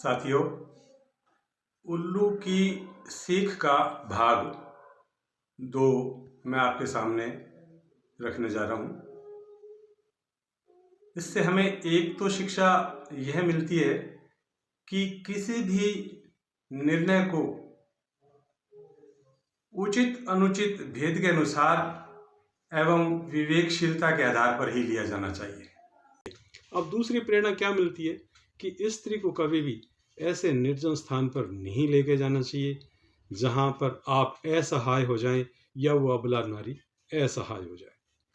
साथियों, उल्लू की सीख का भाग 2 मैं आपके सामने रखने जा रहा हूँ। इससे हमें एक तो शिक्षा यह मिलती है कि किसी भी निर्णय को उचित अनुचित भेद के अनुसार एवं विवेकशीलता के आधार पर ही लिया जाना चाहिए। अब दूसरी प्रेरणा क्या मिलती है कि स्त्री को कभी भी ऐसे निर्जन स्थान पर नहीं लेके जाना चाहिए जहां पर आप असहाय हो जाएं या वो अबला नारी असहाय हो जाए,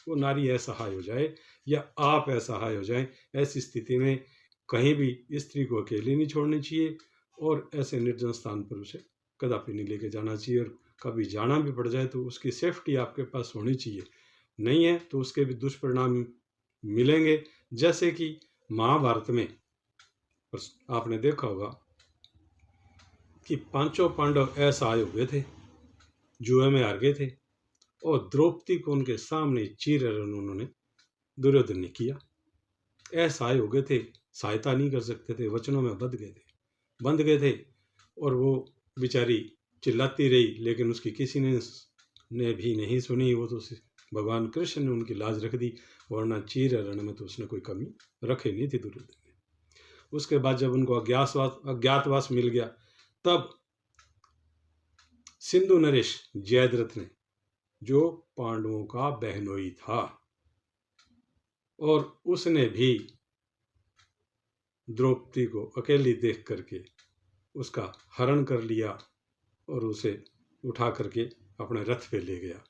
वो नारी असहाय हो जाए या आप असहाय हो जाएं। ऐसी स्थिति में कहीं भी स्त्री को अकेली नहीं छोड़नी चाहिए और ऐसे निर्जन स्थान पर उसे कदापि नहीं लेके जाना चाहिए। और कभी जाना भी पड़ जाए तो उसकी सेफ्टी आपके पास होनी चाहिए, नहीं है तो उसके भी दुष्परिणाम मिलेंगे। जैसे कि महाभारत में आपने देखा होगा कि पांचों पांडव असहाय हो गए थे, जुए में हार गए थे और द्रौपदी को उनके सामने चीरहरण उन्होंने दुर्योधन ने किया। असहाय हो गए थे, सहायता नहीं कर सकते थे, वचनों में बंध गए थे और वो बेचारी चिल्लाती रही, लेकिन उसकी किसी ने भी नहीं सुनी। वो तो भगवान कृष्ण ने उनकी लाज रख दी, वरना चीरहरण में तो उसने कोई कमी रखी नहीं थी दुर्योधन ने। उसके बाद जब उनको अज्ञातवास मिल गया, तब सिंधु नरेश जयद्रथ ने, जो पांडवों का बहनोई था, और उसने भी द्रौपदी को अकेली देख करके उसका हरण कर लिया और उसे उठा करके अपने रथ पे ले गया।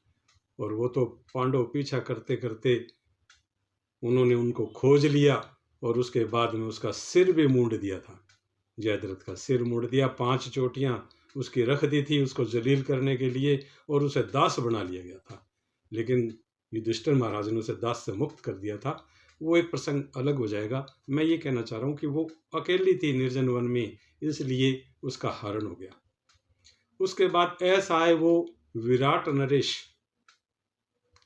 और वो तो पांडव पीछा करते करते उन्होंने उनको खोज लिया और उसके बाद में उसका सिर भी मूंड दिया था। जयद्रथ का सिर मूंड दिया, 5 चोटियां उसकी रख दी थी उसको जलील करने के लिए, और उसे दास बना लिया गया था। लेकिन युधिष्ठिर महाराज ने उसे दास से मुक्त कर दिया था। वो एक प्रसंग अलग हो जाएगा। मैं ये कहना चाह रहा हूँ कि वो अकेली थी निर्जन वन में, इसलिए उसका हरण हो गया। उसके बाद ऐसा आए वो विराट नरेश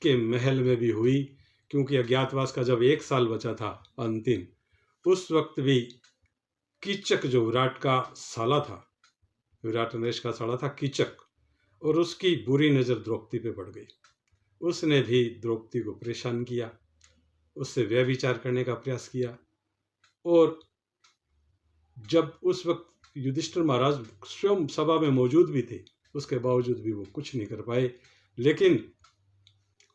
के महल में भी हुई, क्योंकि अज्ञातवास का जब 1 साल बचा था अंतिम, उस वक्त भी कीचक जो विराट का साला था, विराट नरेश का साला था कीचक, और उसकी बुरी नज़र द्रौपदी पे पड़ गई। उसने भी द्रौपदी को परेशान किया, उससे व्यभिचार करने का प्रयास किया। और जब उस वक्त युधिष्ठिर महाराज स्वयं सभा में मौजूद भी थे, उसके बावजूद भी वो कुछ नहीं कर पाए। लेकिन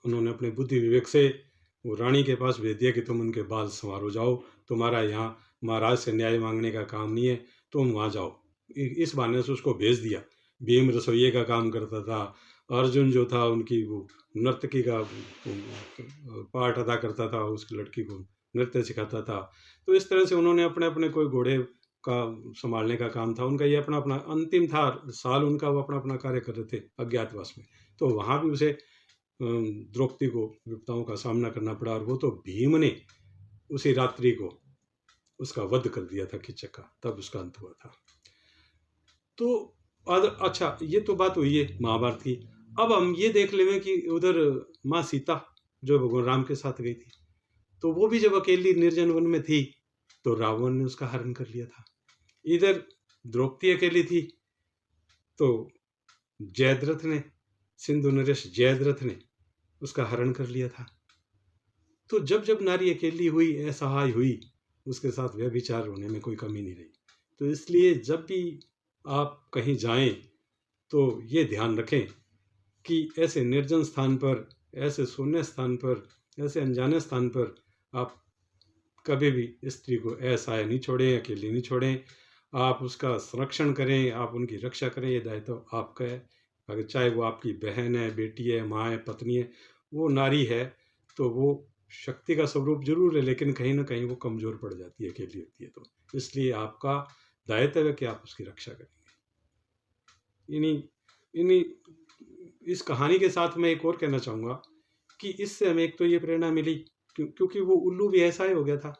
उन्होंने अपने बुद्धि विवेक से वो रानी के पास भेज दिया कि तुम उनके बाल संवारो जाओ, तुम्हारा यहाँ महाराज से न्याय मांगने का काम नहीं है, तुम वहाँ जाओ। इस बहाने से उसको भेज दिया। भीम रसोइये का काम करता था, अर्जुन जो था उनकी वो नर्तकी का पार्ट अदा करता था, उसकी लड़की को नृत्य सिखाता था। तो इस तरह से उन्होंने अपने अपने, कोई घोड़े का संभालने का काम था उनका, ये अपना अपना अंतिम था साल उनका, वो अपना अपना कार्य कर रहे थे अज्ञातवास में। तो वहाँ भी उसे द्रौपदी को विपदाओं का सामना करना पड़ा, और वो तो भीम ने उसी रात्रि को उसका वध कर दिया था कीचक का, तब उसका अंत हुआ था। तो अच्छा, ये तो बात हुई है महाभारत की। अब हम ये देख लेंगे कि उधर माँ सीता जो भगवान राम के साथ गई थी, तो वो भी जब अकेली निर्जन वन में थी तो रावण ने उसका हरण कर लिया था। इधर द्रौपदी अकेली थी तो जयद्रथ ने, सिंधु नरेश जयद्रथ ने उसका हरण कर लिया था। तो जब जब नारी अकेली हुई, असहाय हुई, उसके साथ व्यभिचार होने में कोई कमी नहीं रही। तो इसलिए जब भी आप कहीं जाएं तो ये ध्यान रखें कि ऐसे निर्जन स्थान पर, ऐसे शून्य स्थान पर, ऐसे अनजाने स्थान पर आप कभी भी स्त्री को असहाय नहीं छोड़ें, अकेली नहीं छोड़ें। आप उसका संरक्षण करें, आप उनकी रक्षा करें, ये दायित्व आपका है। अगर चाहे वो आपकी बहन है, बेटी है, माँ है, पत्नी है, वो नारी है तो वो शक्ति का स्वरूप जरूर है, लेकिन कहीं ना कहीं वो कमज़ोर पड़ जाती है, अकेली होती है। तो इसलिए आपका दायित्व है कि आप उसकी रक्षा करेंगे। इन्हीं इस कहानी के साथ मैं एक और कहना चाहूँगा कि इससे हमें एक तो ये प्रेरणा मिली, क्योंकि वो उल्लू भी ऐसा ही हो गया था,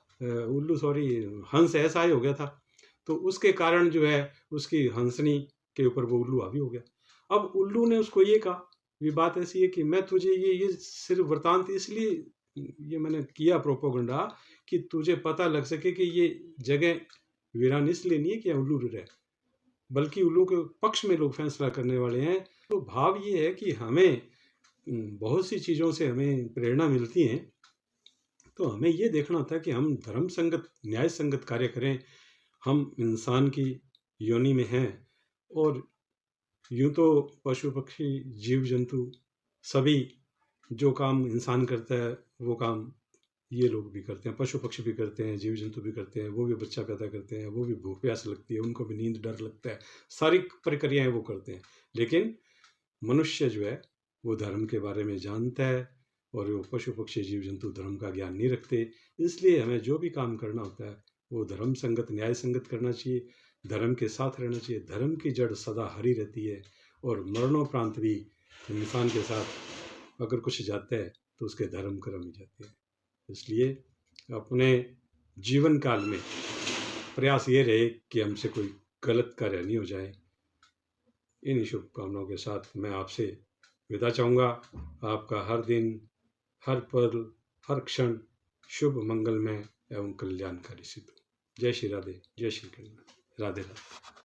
हंस ऐसा ही हो गया था, तो उसके कारण जो है उसकी हंसनी के ऊपर वो उल्लू हावी हो गया। अब उल्लू ने उसको ये कहा, ये बात ऐसी है कि मैं तुझे ये सिर्फ वृतांत इसलिए ये मैंने किया प्रोपोगंडा कि तुझे पता लग सके कि ये जगह वीरान इसलिए नहीं है कि उल्लू रहे, बल्कि उल्लू के पक्ष में लोग फैसला करने वाले हैं। तो भाव ये है कि हमें बहुत सी चीज़ों से हमें प्रेरणा मिलती है, तो हमें ये देखना होता है कि हम धर्म संगत न्याय संगत कार्य करें। हम इंसान की योनि में हैं, और यूं तो पशु पक्षी जीव जंतु सभी जो काम इंसान करता है वो काम ये लोग भी करते हैं, पशु पक्षी भी करते हैं, जीव जंतु भी करते हैं। वो भी बच्चा पैदा करते हैं, वो भी भूख प्यास लगती है, उनको भी नींद डर लगता है, सारी प्रक्रियाएं वो करते हैं। लेकिन मनुष्य जो है वो धर्म के बारे में जानता है, और वो पशु पक्षी जीव जंतु धर्म का ज्ञान नहीं रखते। इसलिए हमें जो भी काम करना होता है वो धर्म संगत न्याय संगत करना चाहिए, धर्म के साथ रहना चाहिए। धर्म की जड़ सदा हरी रहती है, और मरणोपरांत भी इंसान के साथ अगर कुछ जाता है तो उसके धर्म कर्म ही जाते हैं। इसलिए अपने जीवन काल में प्रयास ये रहे कि हमसे कोई गलत कार्य नहीं हो जाए। इन शुभकामनाओं के साथ मैं आपसे विदा चाहूँगा। आपका हर दिन, हर पल, हर क्षण शुभ, मंगलमय एवं कल्याणकारी सिद्ध हो। जय श्री राधे, जय श्री कृष्ण, राधे राधे।